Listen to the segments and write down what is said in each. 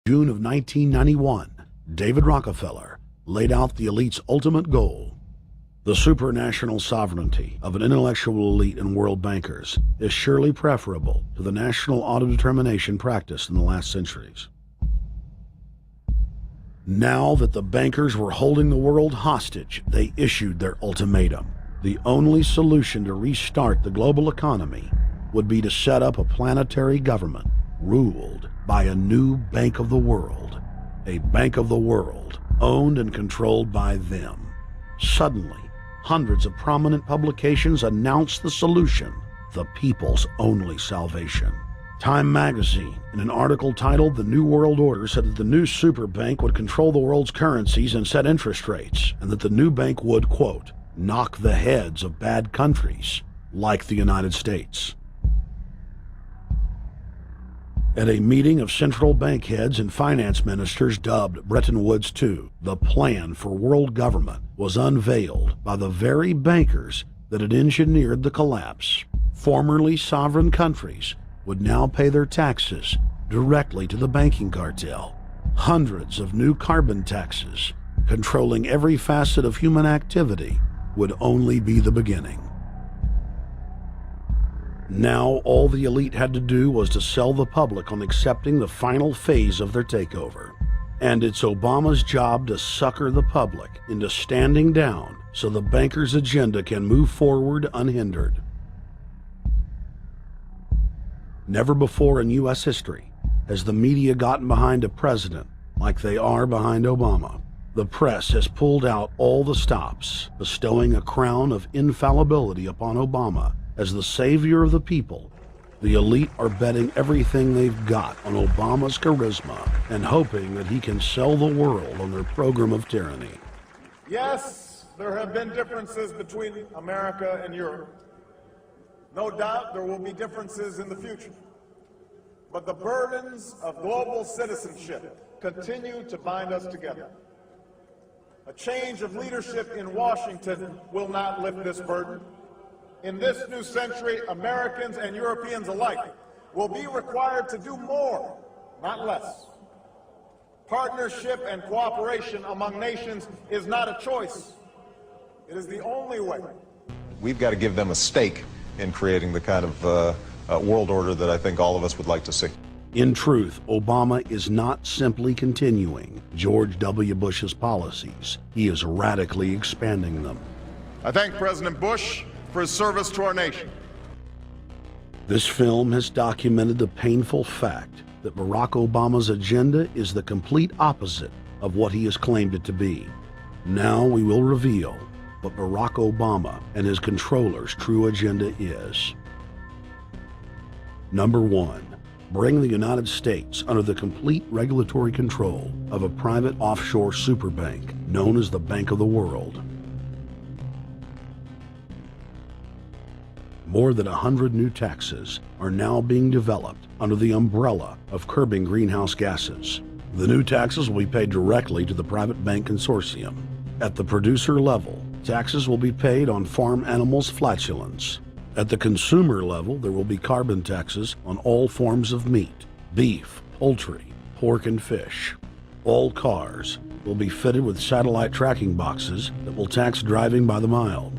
June of 1991, David Rockefeller laid out the elite's ultimate goal. The supranational sovereignty of an intellectual elite and world bankers is surely preferable to the national autodetermination practiced in the last centuries. Now that the bankers were holding the world hostage, they issued their ultimatum. The only solution to restart the global economy would be to set up a planetary government ruled by a new Bank of the World, a Bank of the World owned and controlled by them. Suddenly, hundreds of prominent publications announced the solution, the people's only salvation. Time magazine, in an article titled "The New World Order," said that the new super bank would control the world's currencies and set interest rates, and that the new bank would, quote, knock the heads of bad countries like the United States. At a meeting of central bank heads and finance ministers dubbed Bretton Woods II, the plan for world government was unveiled by the very bankers that had engineered the collapse. Formerly sovereign countries would now pay their taxes directly to the banking cartel. Hundreds of new carbon taxes, controlling every facet of human activity, would only be the beginning. Now all the elite had to do was to sell the public on accepting the final phase of their takeover. And it's Obama's job to sucker the public into standing down so the bankers' agenda can move forward unhindered. Never before in U.S. history has the media gotten behind a president like they are behind Obama. The press has pulled out all the stops, bestowing a crown of infallibility upon Obama as the savior of the people. The elite are betting everything they've got on Obama's charisma and hoping that he can sell the world on their program of tyranny. Yes, there have been differences between America and Europe. No doubt there will be differences in the future. But the burdens of global citizenship continue to bind us together. A change of leadership in Washington will not lift this burden. In this new century, Americans and Europeans alike will be required to do more, not less. Partnership and cooperation among nations is not a choice. It is the only way. We've got to give them a stake in creating the kind of world order that I think all of us would like to see. In truth, Obama is not simply continuing George W. Bush's policies. He is radically expanding them. I thank President Bush for his service to our nation. This film has documented the painful fact that Barack Obama's agenda is the complete opposite of what he has claimed it to be. Now we will reveal what Barack Obama and his controllers' true agenda is. Number 1. Bring the United States under the complete regulatory control of a private offshore superbank known as the Bank of the World. More than 100 new taxes are now being developed under the umbrella of curbing greenhouse gases. The new taxes will be paid directly to the private bank consortium. At the producer level, taxes will be paid on farm animals' flatulence. At the consumer level, there will be carbon taxes on all forms of meat, beef, poultry, pork, and fish. All cars will be fitted with satellite tracking boxes that will tax driving by the mile.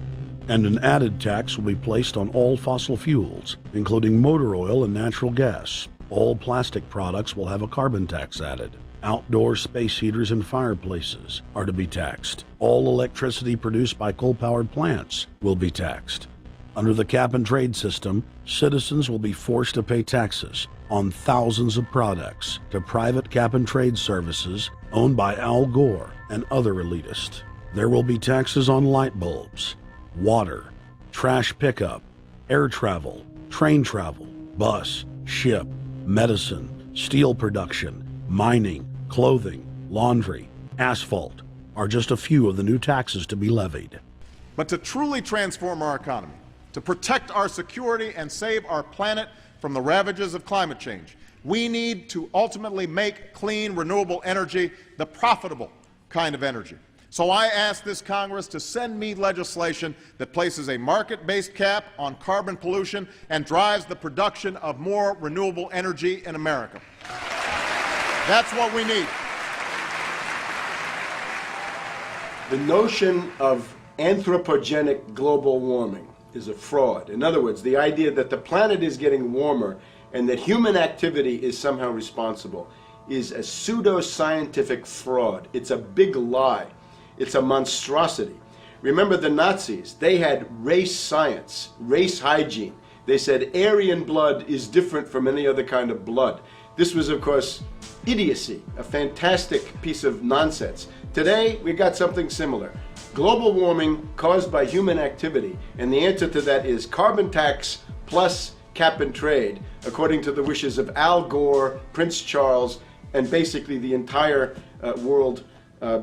And an added tax will be placed on all fossil fuels, including motor oil and natural gas. All plastic products will have a carbon tax added. Outdoor space heaters and fireplaces are to be taxed. All electricity produced by coal-powered plants will be taxed. Under the cap-and-trade system, citizens will be forced to pay taxes on thousands of products to private cap-and-trade services owned by Al Gore and other elitists. There will be taxes on light bulbs, water, trash pickup, air travel, train travel, bus, ship, medicine, steel production, mining, clothing, laundry, asphalt are just a few of the new taxes to be levied. But to truly transform our economy, to protect our security and save our planet from the ravages of climate change, we need to ultimately make clean, renewable energy the profitable kind of energy. So I ask this Congress to send me legislation that places a market-based cap on carbon pollution and drives the production of more renewable energy in America. That's what we need. The notion of anthropogenic global warming is a fraud. In other words, the idea that the planet is getting warmer and that human activity is somehow responsible is a pseudo-scientific fraud. It's a big lie. It's a monstrosity. Remember the Nazis, they had race science, race hygiene. They said Aryan blood is different from any other kind of blood. This was, of course, idiocy, a fantastic piece of nonsense. Today, we got something similar. Global warming caused by human activity, and the answer to that is carbon tax plus cap and trade, according to the wishes of Al Gore, Prince Charles, and basically the entire world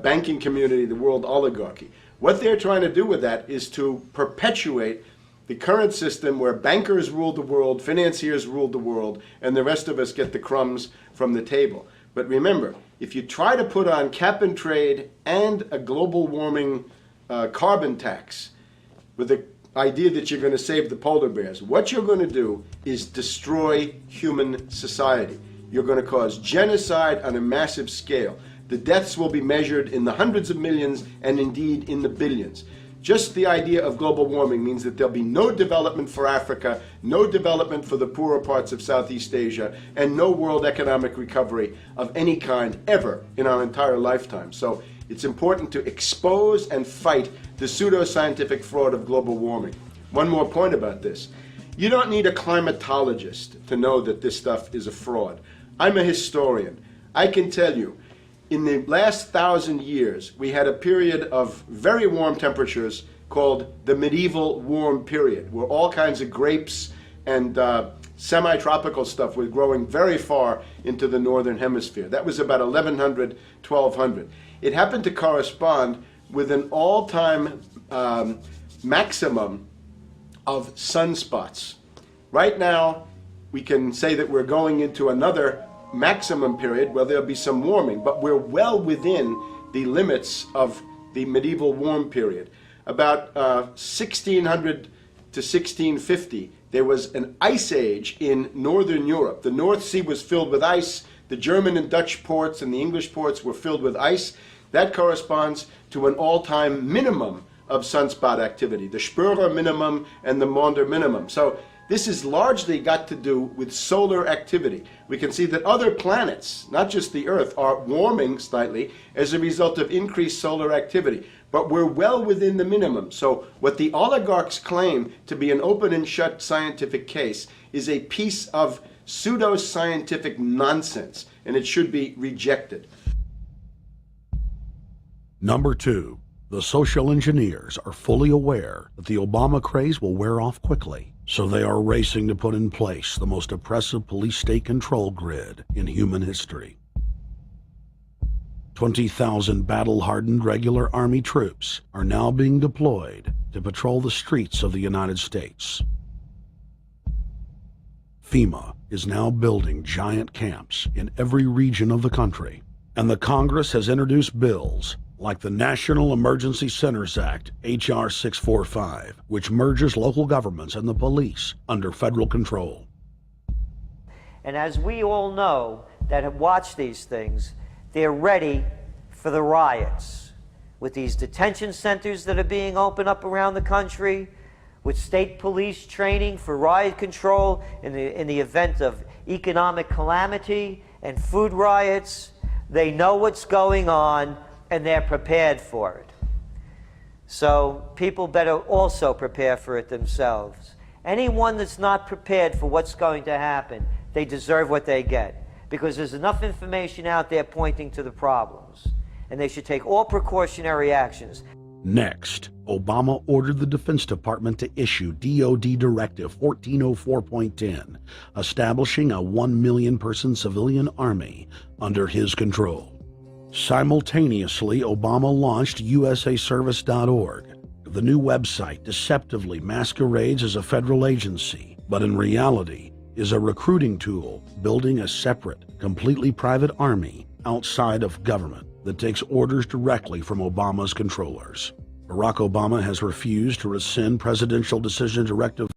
banking community, the world oligarchy. What they're trying to do with that is to perpetuate the current system where bankers rule the world, financiers rule the world, and the rest of us get the crumbs from the table. But remember, if you try to put on cap and trade and a global warming carbon tax with the idea that you're going to save the polar bears, what you're going to do is destroy human society. You're going to cause genocide on a massive scale. The deaths will be measured in the hundreds of millions and indeed in the billions. Just the idea of global warming means that there'll be no development for Africa, no development for the poorer parts of Southeast Asia, and no world economic recovery of any kind ever in our entire lifetime. So it's important to expose and fight the pseudo-scientific fraud of global warming. One more point about this. You don't need a climatologist to know that this stuff is a fraud. I'm a historian. I can tell you, in the last 1,000 years, we had a period of very warm temperatures called the medieval warm period, where all kinds of grapes and semi-tropical stuff was growing very far into the northern hemisphere. That was about 1100, 1200. It happened to correspond with an all-time maximum of sunspots. Right now, we can say that we're going into another maximum period where there'll be some warming, but we're well within the limits of the medieval warm period. About 1600 to 1650, there was an ice age in northern Europe. The North Sea was filled with ice. The German and Dutch ports and the English ports were filled with ice. That corresponds to an all-time minimum of sunspot activity, the Spörer minimum and the Maunder minimum. So this has largely got to do with solar activity. We can see that other planets, not just the Earth, are warming slightly as a result of increased solar activity. But we're well within the minimum. So what the oligarchs claim to be an open and shut scientific case is a piece of pseudo-scientific nonsense, and it should be rejected. Number 2, the social engineers are fully aware that the Obama craze will wear off quickly, so they are racing to put in place the most oppressive police state control grid in human history. 20,000 battle-hardened regular Army troops are now being deployed to patrol the streets of the United States. FEMA is now building giant camps in every region of the country, and the Congress has introduced bills like the National Emergency Centers Act, H.R. 645, which merges local governments and the police under federal control. And as we all know that have watched these things, they're ready for the riots. With these detention centers that are being opened up around the country, with state police training for riot control in the event of economic calamity and food riots, they know what's going on and they're prepared for it. So people better also prepare for it themselves. Anyone that's not prepared for what's going to happen, they deserve what they get, because there's enough information out there pointing to the problems, and they should take all precautionary actions. Next, Obama ordered the Defense Department to issue DoD Directive 1404.10, establishing a 1 million person civilian army under his control. Simultaneously, Obama launched USAService.org. The new website deceptively masquerades as a federal agency, but in reality is a recruiting tool building a separate, completely private army outside of government that takes orders directly from Obama's controllers. Barack Obama has refused to rescind Presidential Decision Directive